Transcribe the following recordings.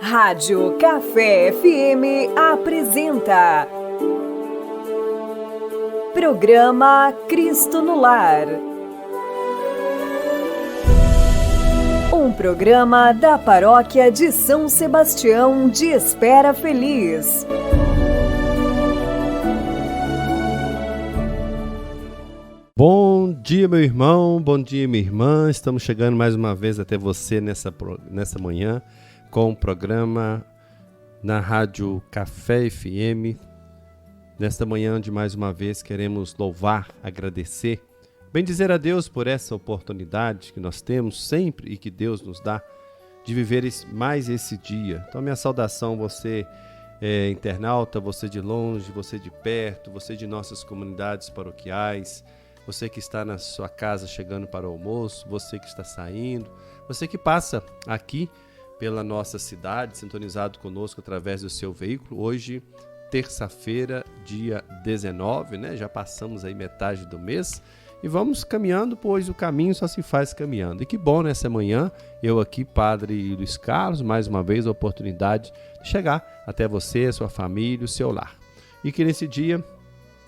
Rádio Café FM apresenta Programa Cristo no Lar. Um programa da Paróquia de São Sebastião de Espera Feliz. Bom dia, meu irmão, bom dia, minha irmã. Estamos chegando mais uma vez até você nessa manhã com o programa na Rádio Café FM. Nesta manhã, de mais uma vez, queremos louvar, agradecer, bendizer a Deus por essa oportunidade que nós temos sempre e que Deus nos dá de viver mais esse dia. Então, minha saudação, você internauta, você de longe, você de perto, você de nossas comunidades paroquiais, você que está na sua casa chegando para o almoço, você que está saindo, você que passa aqui pela nossa cidade, sintonizado conosco através do seu veículo. Hoje, terça-feira, dia 19, né? Já passamos aí metade do mês e vamos caminhando, pois o caminho só se faz caminhando. E que bom nessa manhã, eu aqui, Padre Luiz Carlos, mais uma vez a oportunidade de chegar até você, sua família, o seu lar. E que nesse dia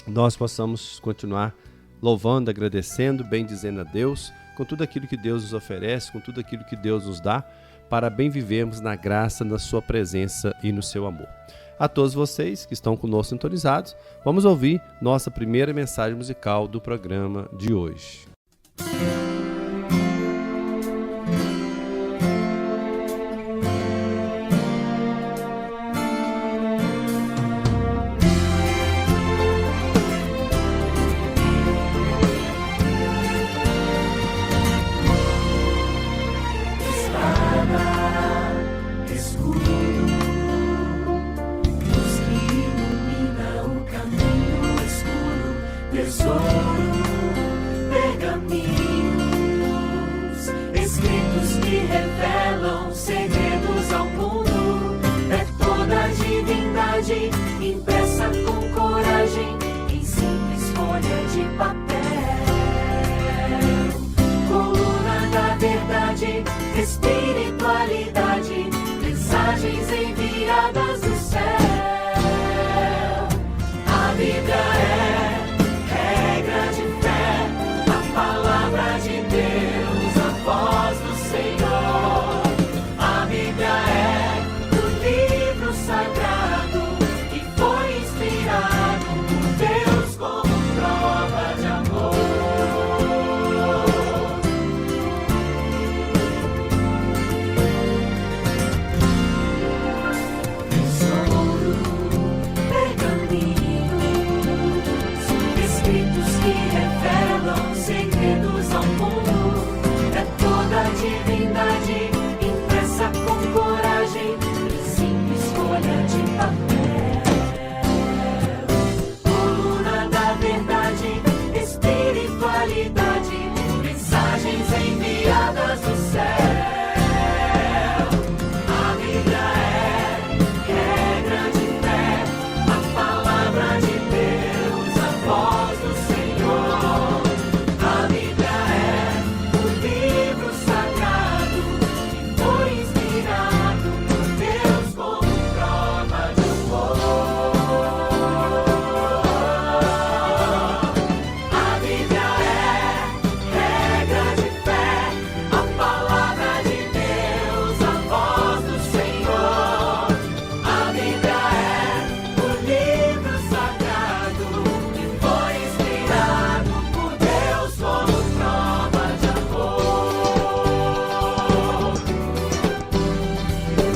nós possamos continuar louvando, agradecendo, bendizendo a Deus, com tudo aquilo que Deus nos oferece, com tudo aquilo que Deus nos dá, para bem vivermos na graça, na sua presença e no seu amor. A todos vocês que estão conosco sintonizados, vamos ouvir nossa primeira mensagem musical do programa de hoje. Impressa com coragem em simples folha de papel, coluna da verdade, espiritualidade, mensagens enviadas do céu. A Bíblia é regra de fé, a palavra de Deus, a voz do Senhor. A Bíblia é o livro sagrado, impressa com coragem e simples folha de papel, coluna da verdade, espiritualidade, mensagens enviadas do céu. A Bíblia é regra de fé, a palavra de Deus, a voz do Senhor. A Bíblia é o livro sagrado que foi inspirado por Deus como prova de amor. A Bíblia é regra de fé, a palavra de Deus, a voz do Senhor. A Bíblia é o livro sagrado que foi inspirado por Deus como prova de amor.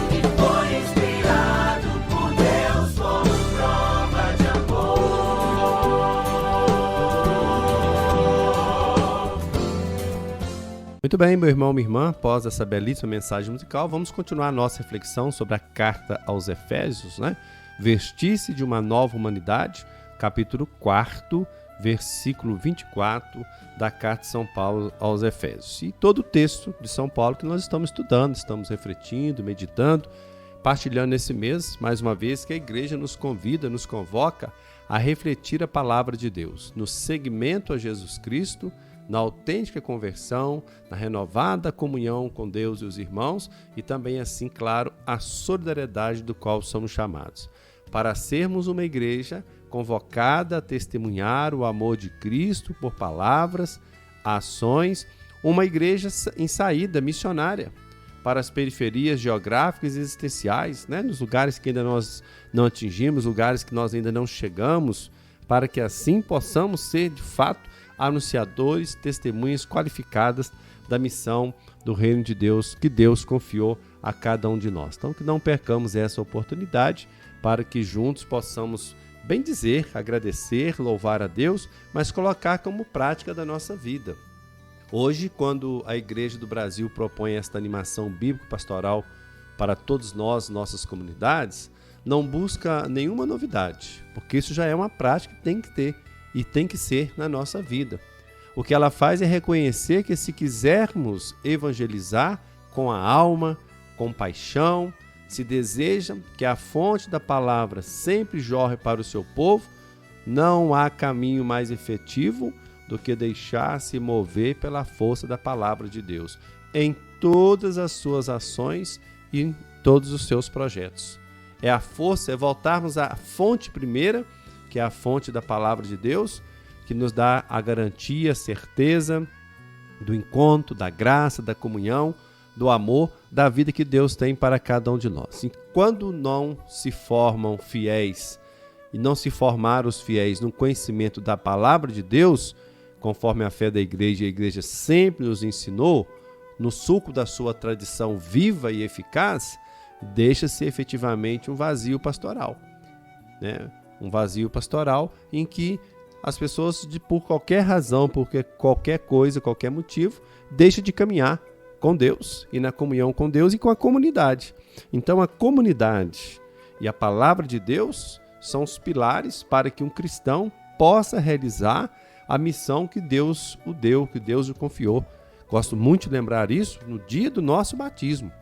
Que foi inspirado por Deus como prova de amor. Muito bem, meu irmão, minha irmã, após essa belíssima mensagem musical, vamos continuar a nossa reflexão sobre a carta aos Efésios, né? Vestir-se de uma nova humanidade, capítulo 4, versículo 24 da carta de São Paulo aos Efésios. E todo o texto de São Paulo que nós estamos estudando, estamos refletindo, meditando, partilhando nesse mês, mais uma vez, que a igreja nos convida, nos convoca a refletir a palavra de Deus, no seguimento a Jesus Cristo, na autêntica conversão, na renovada comunhão com Deus e os irmãos e também, assim, claro, a solidariedade do qual somos chamados. Para sermos uma igreja convocada a testemunhar o amor de Cristo por palavras, ações, uma igreja em saída missionária para as periferias geográficas e existenciais, nos lugares que ainda nós não atingimos, lugares que nós ainda não chegamos, para que assim possamos ser, de fato, anunciadores, testemunhas qualificadas da missão do reino de Deus que Deus confiou a cada um de nós. Então, que não percamos essa oportunidade para que juntos possamos bem dizer, agradecer, louvar a Deus, mas colocar como prática da nossa vida. Hoje, quando a Igreja do Brasil propõe esta animação bíblico-pastoral para todos nós, nossas comunidades, não busca nenhuma novidade, porque isso já é uma prática que tem que ter e tem que ser na nossa vida. O que ela faz é reconhecer que se quisermos evangelizar com a alma, com paixão, se deseja que a fonte da palavra sempre jorre para o seu povo, não há caminho mais efetivo do que deixar-se mover pela força da palavra de Deus em todas as suas ações e em todos os seus projetos. É a força, é voltarmos à fonte primeira, que é a fonte da palavra de Deus, que nos dá a garantia, a certeza do encontro, da graça, da comunhão, do amor, da vida que Deus tem para cada um de nós. E quando não se formam fiéis e não se formar os fiéis no conhecimento da palavra de Deus, conforme a fé da igreja, a igreja sempre nos ensinou, no suco da sua tradição viva e eficaz, deixa-se efetivamente um vazio pastoral. Um vazio pastoral em que as pessoas, por qualquer razão, por qualquer coisa, qualquer motivo, deixam de caminhar com Deus e na comunhão com Deus e com a comunidade. Então a comunidade e a palavra de Deus são os pilares para que um cristão possa realizar a missão que Deus o deu, que Deus o confiou. Gosto muito de lembrar isso no dia do nosso batismo,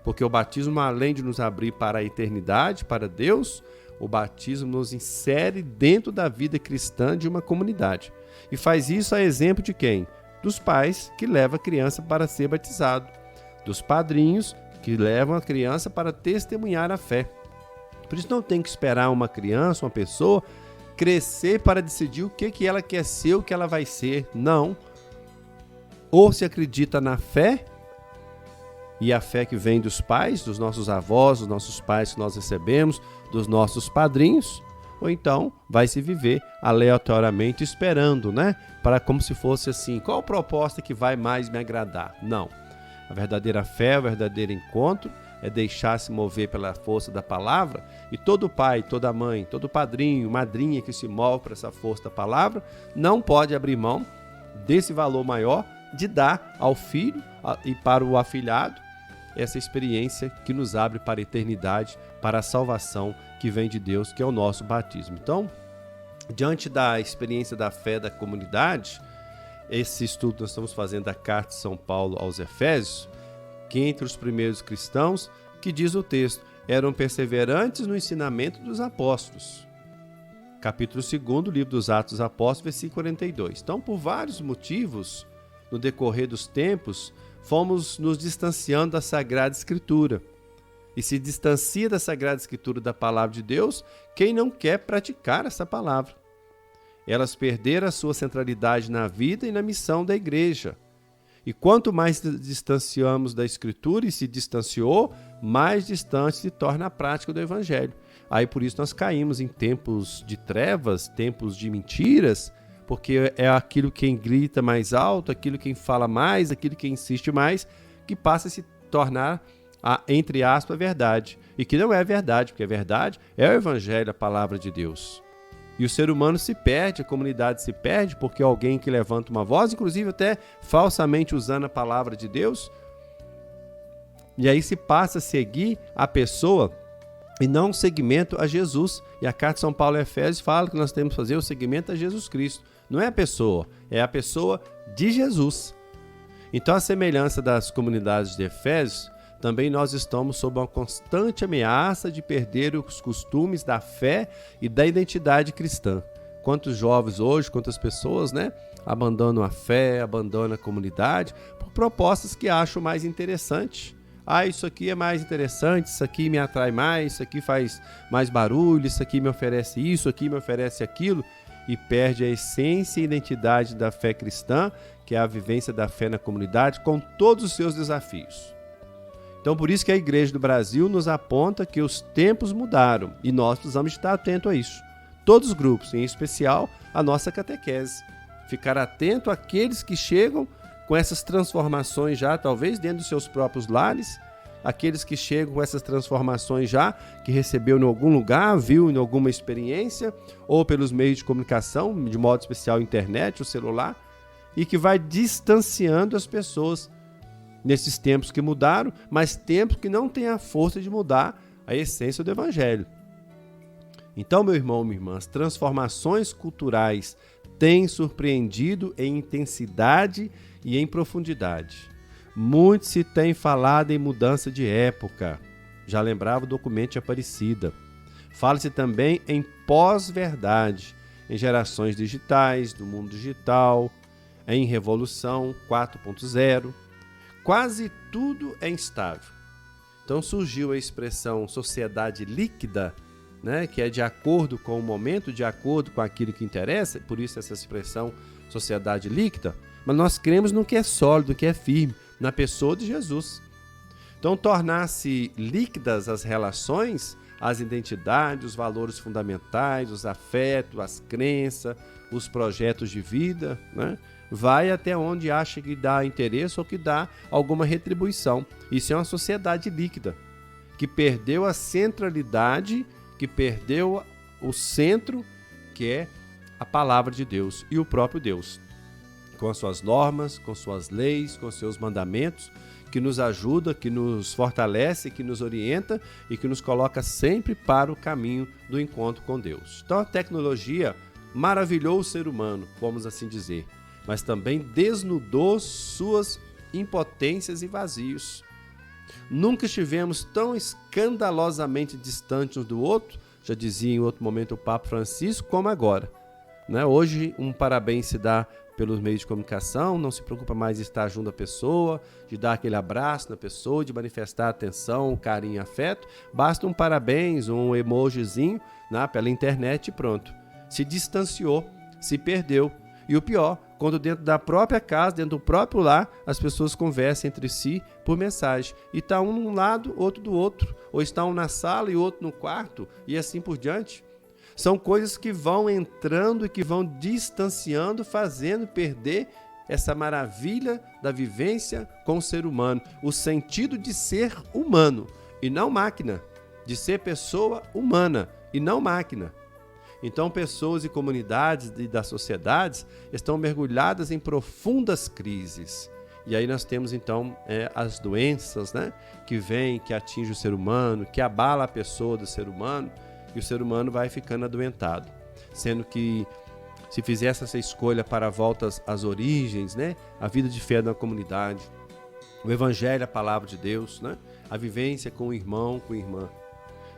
porque o batismo, além de nos abrir para a eternidade, para Deus, o batismo nos insere dentro da vida cristã de uma comunidade. E faz isso a exemplo de quem? Dos pais que levam a criança para ser batizado, dos padrinhos que levam a criança para testemunhar a fé. Por isso não tem que esperar uma criança, uma pessoa, crescer para decidir o que ela quer ser, o que ela vai ser. Não. Ou se acredita na fé, e a fé que vem dos pais, dos nossos avós, dos nossos pais que nós recebemos, dos nossos padrinhos, ou então vai se viver aleatoriamente esperando, para como se fosse assim, qual proposta que vai mais me agradar? Não. A verdadeira fé, o verdadeiro encontro é deixar-se mover pela força da palavra, e todo pai, toda mãe, todo padrinho, madrinha que se move para essa força da palavra, não pode abrir mão desse valor maior de dar ao filho e para o afilhado essa experiência que nos abre para a eternidade, para a salvação que vem de Deus, que é o nosso batismo. Então, diante da experiência da fé da comunidade, esse estudo nós estamos fazendo da carta de São Paulo aos Efésios, que entre os primeiros cristãos, que diz o texto, eram perseverantes no ensinamento dos apóstolos. Capítulo 2, livro dos Atos dos Apóstolos, versículo 42. Então, por vários motivos, no decorrer dos tempos, fomos nos distanciando da Sagrada Escritura. E se distancia da Sagrada Escritura, da Palavra de Deus, quem não quer praticar essa palavra. Elas perderam a sua centralidade na vida e na missão da igreja. E quanto mais distanciamos da Escritura e se distanciou, mais distante se torna a prática do Evangelho. Aí por isso nós caímos em tempos de trevas, tempos de mentiras, porque é aquilo quem grita mais alto, aquilo quem fala mais, aquilo quem insiste mais, que passa a se tornar, entre aspas, verdade. E que não é verdade, porque a verdade é o Evangelho, a palavra de Deus. E o ser humano se perde, a comunidade se perde, porque alguém que levanta uma voz, inclusive até falsamente usando a palavra de Deus, e aí se passa a seguir a pessoa e não o seguimento a Jesus. E a carta de São Paulo a Efésios fala que nós temos que fazer o seguimento a Jesus Cristo. Não é a pessoa, é a pessoa de Jesus. Então, a semelhança das comunidades de Efésios, também nós estamos sob uma constante ameaça de perder os costumes da fé e da identidade cristã. Quantos jovens hoje, quantas pessoas, né, abandonam a fé, abandonam a comunidade por propostas que acham mais interessante. Isso aqui é mais interessante, isso aqui me atrai mais, isso aqui faz mais barulho, isso aqui me oferece isso aqui me oferece aquilo, e perde a essência e identidade da fé cristã, que é a vivência da fé na comunidade, com todos os seus desafios. Então, por isso que a Igreja do Brasil nos aponta que os tempos mudaram e nós precisamos estar atentos a isso. Todos os grupos, em especial a nossa catequese. Ficar atento àqueles que chegam com essas transformações já, talvez dentro dos seus próprios lares, aqueles que chegam com essas transformações já, que recebeu em algum lugar, viu em alguma experiência, ou pelos meios de comunicação, de modo especial a internet, o celular, e que vai distanciando as pessoas nesses tempos que mudaram, mas tempos que não têm a força de mudar a essência do Evangelho. Então, meu irmão, minha irmã, as transformações culturais têm surpreendido em intensidade e em profundidade. Muito se tem falado em mudança de época. Já lembrava o documento de Aparecida. Fala-se também em pós-verdade, em gerações digitais, do mundo digital, em revolução 4.0. Quase tudo é instável. Então surgiu a expressão sociedade líquida, né, que é de acordo com o momento, de acordo com aquilo que interessa, por isso essa expressão sociedade líquida, mas nós cremos no que é sólido, no que é firme, na pessoa de Jesus. Então tornar-se líquidas as relações, as identidades, os valores fundamentais, os afetos, as crenças, os projetos de vida, né, vai até onde acha que dá interesse ou que dá alguma retribuição. Isso é uma sociedade líquida, que perdeu a centralidade, que perdeu o centro, que é a palavra de Deus e o próprio Deus, com as suas normas, com suas leis, com seus mandamentos, que nos ajuda, que nos fortalece, que nos orienta e que nos coloca sempre para o caminho do encontro com Deus. Então a tecnologia maravilhou o ser humano, vamos assim dizer, mas também desnudou suas impotências e vazios. Nunca estivemos tão escandalosamente distantes um do outro, já dizia em outro momento o Papa Francisco, como agora. Né? Hoje um parabéns se dá pelos meios de comunicação, não se preocupa mais de estar junto à pessoa, de dar aquele abraço na pessoa, de manifestar atenção, carinho e afeto. Basta um parabéns, um emojizinho, né, pela internet e pronto. Se distanciou, se perdeu. E o pior, quando dentro da própria casa, dentro do próprio lar, as pessoas conversam entre si por mensagem. E está um de um lado, outro do outro. Ou está um na sala e outro no quarto, e assim por diante. São coisas que vão entrando e que vão distanciando, fazendo perder essa maravilha da vivência com o ser humano. O sentido de ser humano e não máquina. De ser pessoa humana e não máquina. Então, pessoas e comunidades e das sociedades estão mergulhadas em profundas crises. E aí nós temos, então, as doenças, né, que vêm, que atingem o ser humano, que abala a pessoa do ser humano, e o ser humano vai ficando adoentado. Sendo que, se fizesse essa escolha para a volta às origens, né, a vida de fé na comunidade, o Evangelho, a palavra de Deus, né, a vivência com o irmão, com a irmã.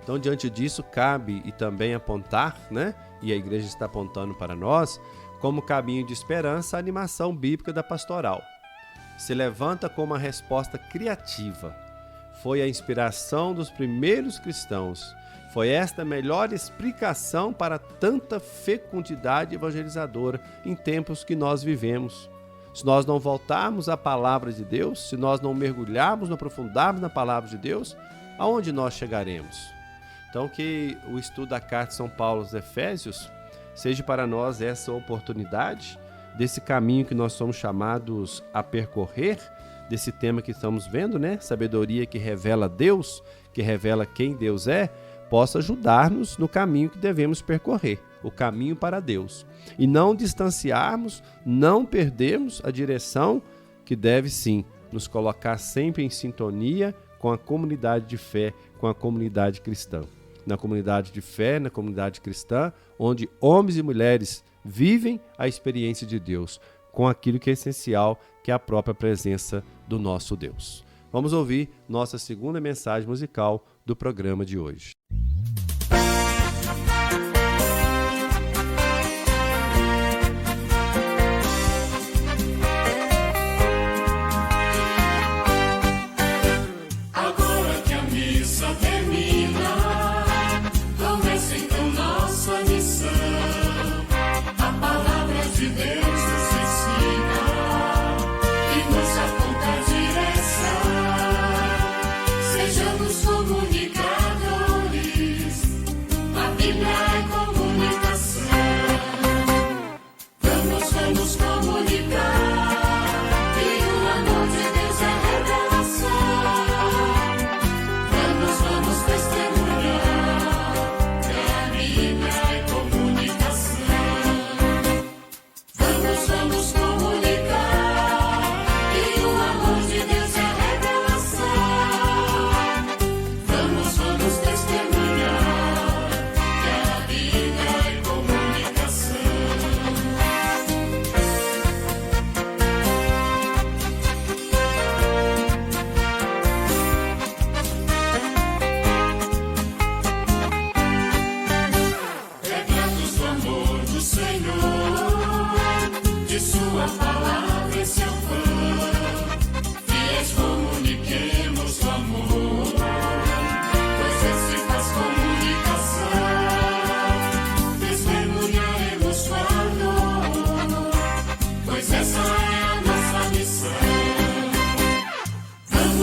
Então, diante disso, cabe e também apontar, né, e a igreja está apontando para nós, como caminho de esperança, a animação bíblica da pastoral. Se levanta como uma resposta criativa. Foi a inspiração dos primeiros cristãos. Foi esta a melhor explicação para tanta fecundidade evangelizadora em tempos que nós vivemos. Se nós não voltarmos à palavra de Deus, se nós não mergulharmos, não aprofundarmos na palavra de Deus, aonde nós chegaremos? Então, que o estudo da carta de São Paulo aos Efésios seja para nós essa oportunidade desse caminho que nós somos chamados a percorrer, desse tema que estamos vendo, né? Sabedoria que revela Deus, que revela quem Deus é, possa ajudar-nos no caminho que devemos percorrer, o caminho para Deus. E não distanciarmos, não perdermos a direção que deve sim nos colocar sempre em sintonia com a comunidade de fé, com a comunidade cristã. Na comunidade de fé, na comunidade cristã, onde homens e mulheres vivem a experiência de Deus, com aquilo que é essencial, que é a própria presença do nosso Deus. Vamos ouvir nossa segunda mensagem musical do programa de hoje.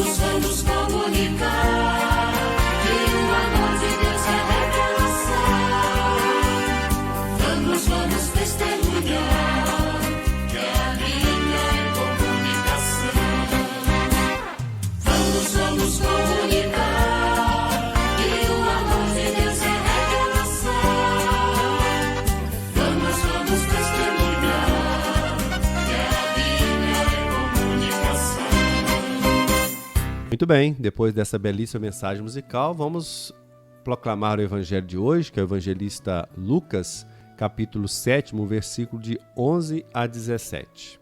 Vamos, vamos comunicar que o amor de Deus é revelação. Vamos, vamos testemunhar que a Bíblia é comunicação. Vamos, vamos comunicar que o amor de Deus é revelação. Vamos, vamos testemunhar que a Bíblia é comunicação. Muito bem, depois dessa belíssima mensagem musical, vamos proclamar o evangelho de hoje, que é o evangelista Lucas, capítulo 7, versículo de 11 a 17.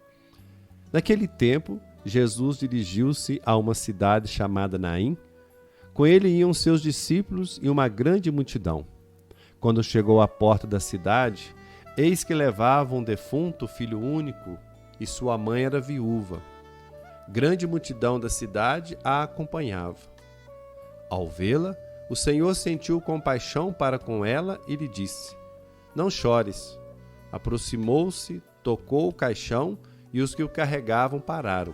Naquele tempo, Jesus dirigiu-se a uma cidade chamada Naim. Com ele iam seus discípulos e uma grande multidão. Quando chegou à porta da cidade, eis que levavam um defunto filho único, e sua mãe era viúva. Grande multidão da cidade a acompanhava. Ao vê-la, o Senhor sentiu compaixão para com ela e lhe disse: Não chores. Aproximou-se, tocou o caixão e os que o carregavam pararam.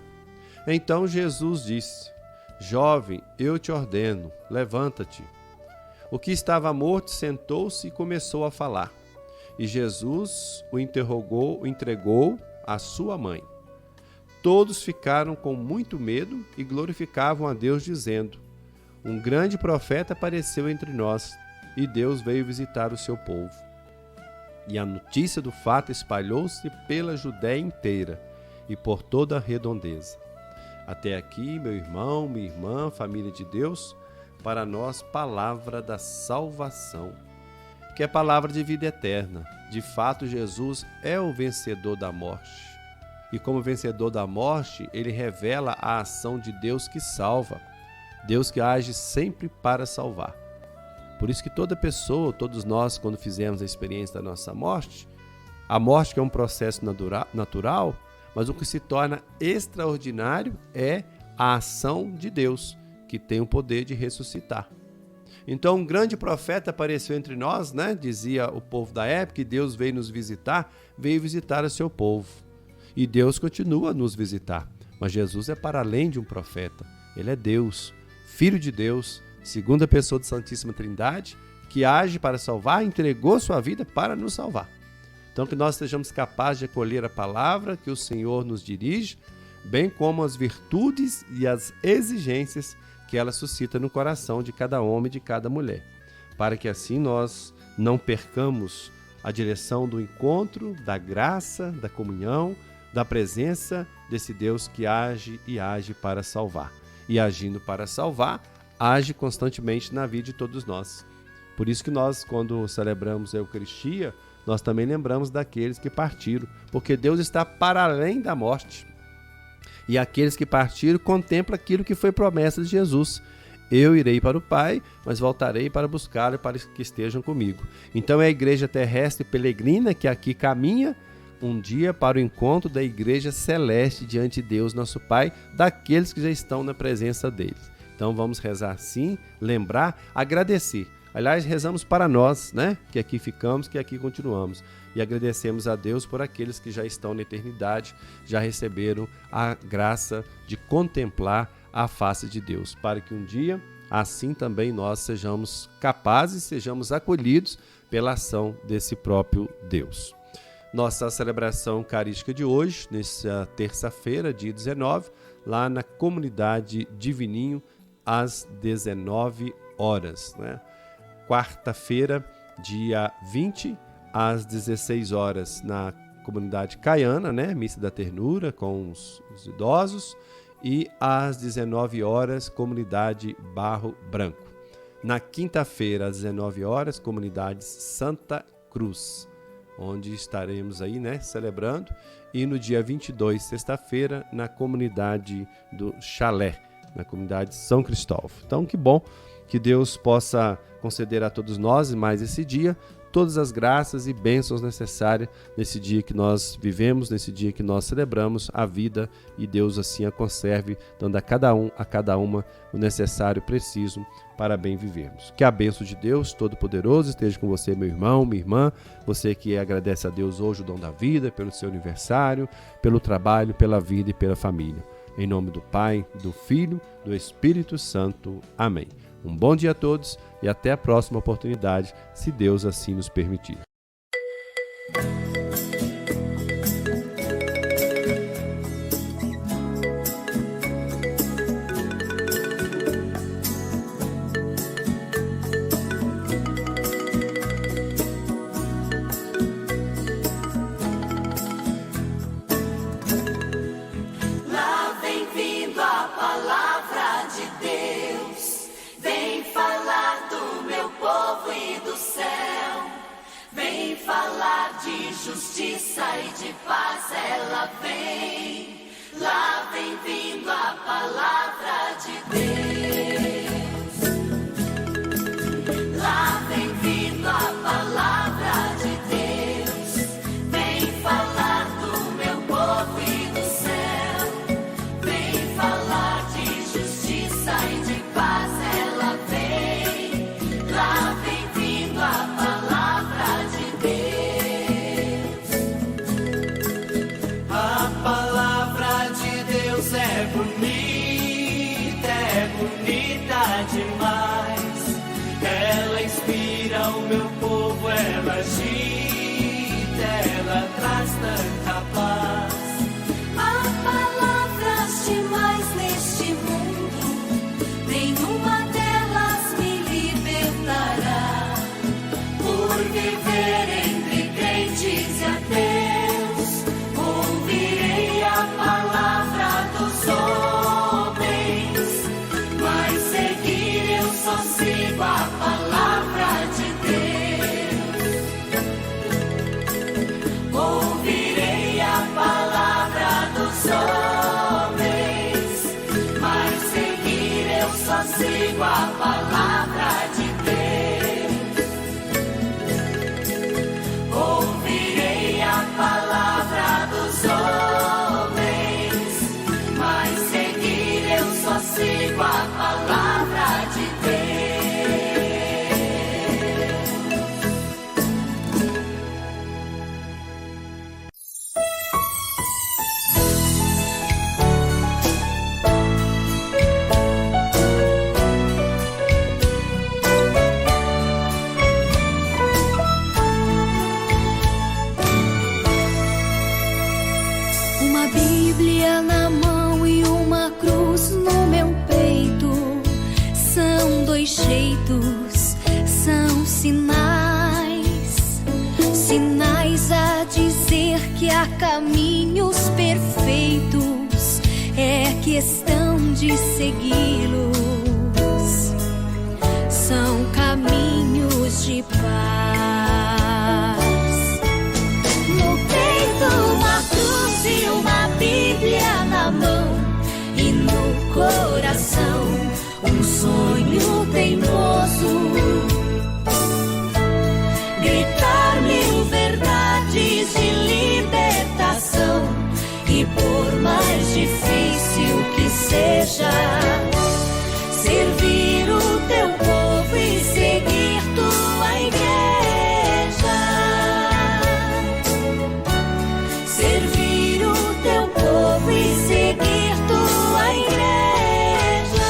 Então Jesus disse: Jovem, eu te ordeno, levanta-te. O que estava morto sentou-se e começou a falar. E Jesus o entregou à sua mãe. Todos ficaram com muito medo e glorificavam a Deus, dizendo: Um grande profeta apareceu entre nós, e Deus veio visitar o seu povo. E a notícia do fato espalhou-se pela Judéia inteira e por toda a redondeza. Até aqui, meu irmão, minha irmã, família de Deus, para nós, palavra da salvação, que é palavra de vida eterna. De fato, Jesus é o vencedor da morte. E como vencedor da morte, ele revela a ação de Deus que salva, Deus que age sempre para salvar. Por isso que toda pessoa, todos nós, quando fizemos a experiência da nossa morte, a morte que é um processo natural, mas o que se torna extraordinário é a ação de Deus, que tem o poder de ressuscitar. Então, um grande profeta apareceu entre nós, né? Dizia o povo da época, que Deus veio nos visitar, veio visitar o seu povo. E Deus continua a nos visitar. Mas Jesus é para além de um profeta. Ele é Deus, Filho de Deus, segunda pessoa da Santíssima Trindade, que age para salvar, entregou sua vida para nos salvar. Então, que nós sejamos capazes de acolher a palavra que o Senhor nos dirige, bem como as virtudes e as exigências que ela suscita no coração de cada homem e de cada mulher, para que assim nós não percamos a direção do encontro, da graça, da comunhão, da presença desse Deus que age e age para salvar. E agindo para salvar, age constantemente na vida de todos nós. Por isso que nós, quando celebramos a Eucaristia, nós também lembramos daqueles que partiram, porque Deus está para além da morte. E aqueles que partiram contemplam aquilo que foi promessa de Jesus. Eu irei para o Pai, mas voltarei para buscá-lo para que estejam comigo. Então é a igreja terrestre peregrina que aqui caminha um dia para o encontro da igreja celeste diante de Deus, nosso Pai, daqueles que já estão na presença dele. Então vamos rezar sim, lembrar, agradecer. Aliás, rezamos para nós, né? Que aqui ficamos, que aqui continuamos. E agradecemos a Deus por aqueles que já estão na eternidade, já receberam a graça de contemplar a face de Deus, para que um dia, assim também nós sejamos capazes, sejamos acolhidos pela ação desse próprio Deus. Nossa celebração eucarística de hoje, nessa terça-feira, dia 19, lá na comunidade Divininho, às 19 horas, né? Quarta-feira, dia 20, às 16 horas, na comunidade Caiana, né? Missa da Ternura com os idosos, e às 19 horas, comunidade Barro Branco. Na quinta-feira, às 19 horas, comunidade Santa Cruz, onde estaremos aí, né, celebrando. E no dia 22, sexta-feira, na comunidade do Chalé, na comunidade São Cristóvão. Então, que bom que Deus possa conceder a todos nós, mais esse dia, todas as graças e bênçãos necessárias nesse dia que nós vivemos, nesse dia que nós celebramos a vida, e Deus assim a conserve, dando a cada uma o necessário e preciso para bem vivermos. Que a bênção de Deus Todo-Poderoso esteja com você, meu irmão, minha irmã, você que agradece a Deus hoje o dom da vida, pelo seu aniversário, pelo trabalho, pela vida e pela família. Em nome do Pai, do Filho, do Espírito Santo. Amém. Um bom dia a todos e até a próxima oportunidade, se Deus assim nos permitir. Justiça e de paz ela vem, lá vem vindo a palavra de Deus. Lá vem vindo a palavra de Deus, vem falar do meu povo e do céu, vem falar de justiça e de paz ela vem, lá vem vindo a palavra de Deus. Bonita demais, ela inspira o meu povo, ela agita, ela traz tanta paz. Há palavras demais neste mundo, nenhuma delas me libertará. Por viver entre crentes e ateus, ouvirei a palavra dos homens, mas seguir eu só sigo a palavra de Deus. Ouvirei a palavra dos homens, mas seguir eu só sigo a palavra de Deus. Ouvirei a palavra dos homens, mas seguir eu só sigo a palavra de Uma Bíblia na mão e uma cruz no meu peito, são dois jeitos, são sinais, sinais a dizer que há caminhos perfeitos, é questão de segui-los, são caminhos de paz. No peito uma cruz e uma Bíblia na mão, e no coração um sonho teimoso. Gritar mil verdades de libertação, e por mais difícil que seja, servir o teu povo e seguir tua igreja. Servir o teu povo e seguir tua igreja.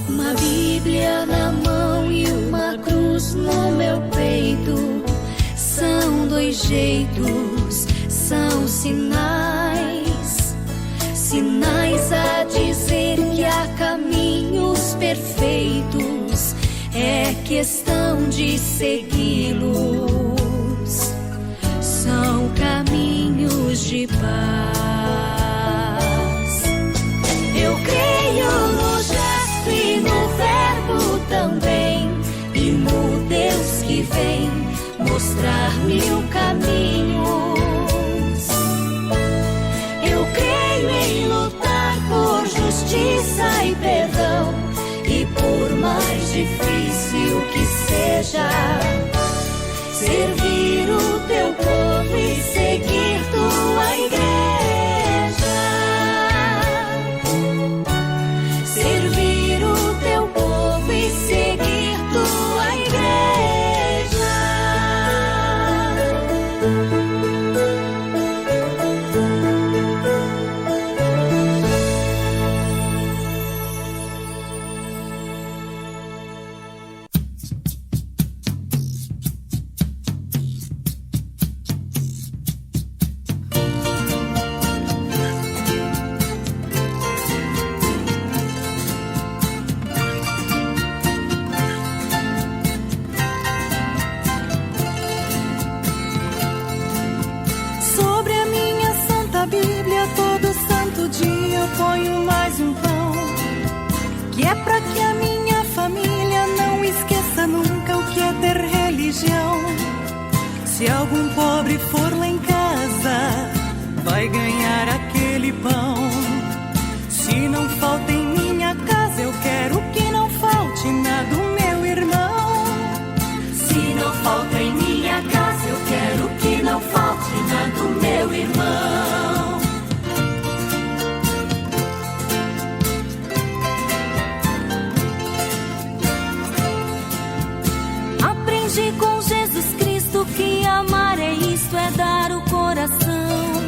Uma Bíblia na mão e uma cruz no meu peito, são dois jeitos, são sinais, sinais a dizer que há caminhos perfeitos, é questão de segui-los, são caminhos de paz. Eu creio no gesto e no verbo também, e no Deus que vem mostrar-me o caminho. Eu creio em lutar por justiça e perdão, e por mais difícil que seja, servir o teu povo e seguir tua igreja. Servir o teu povo e seguir tua igreja. ponho mais um pão, que é pra que a minha família não esqueça nunca o que é ter religião. Se algum pobre for lá em casa, vai ganhar aquele pão. Se não falta em minha casa, eu quero que não falte na do meu irmão. Se não falta em minha casa, eu quero que não falte na do meu irmão. Aprendi com Jesus Cristo que amar é isto, é dar o coração.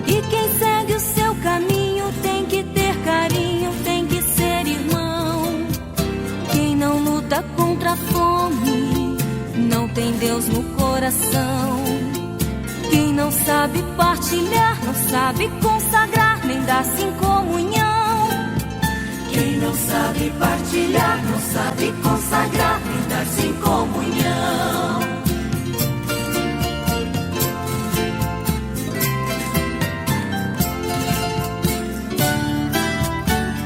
E quem segue o seu caminho tem que ter carinho, tem que ser irmão. Quem não luta contra a fome não tem Deus no coração. Quem não sabe partilhar, não sabe consagrar, nem dar-se em comunhão. Quem não sabe partilhar, não sabe consagrar, nem dar-se em comunhão.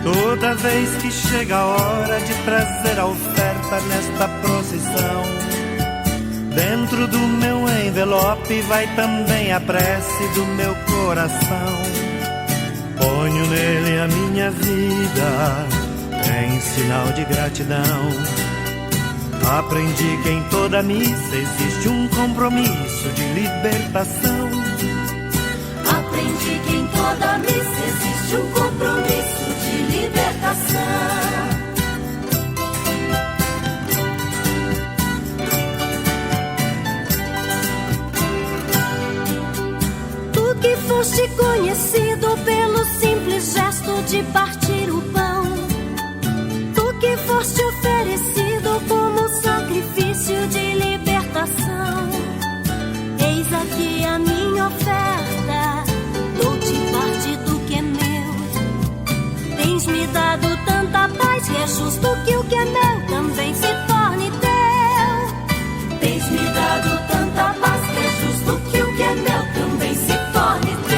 Toda vez que chega a hora de trazer a oferta nesta procissão, dentro do meu envelope vai também a prece do meu coração. Ponho nele a minha vida em sinal de gratidão. Aprendi que em toda missa existe um compromisso de libertação. Aprendi que em toda missa existe um compromisso de libertação. Tu que foste conhecido pelo simples gesto de partir o pão, tu que foste oferecido como sacrifício de libertação, eis aqui a minha oferta, dou-te parte do que é meu. Tens me dado tanta paz que é justo que o que é meu também se torne teu. Tens me dado tanta paz que é justo que o que é meu também se torne teu.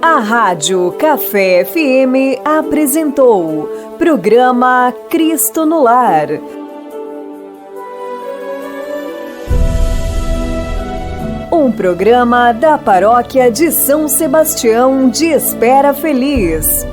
A Rádio Café FM apresentou programa Cristo no Lar. Um programa da Paróquia de São Sebastião de Espera Feliz.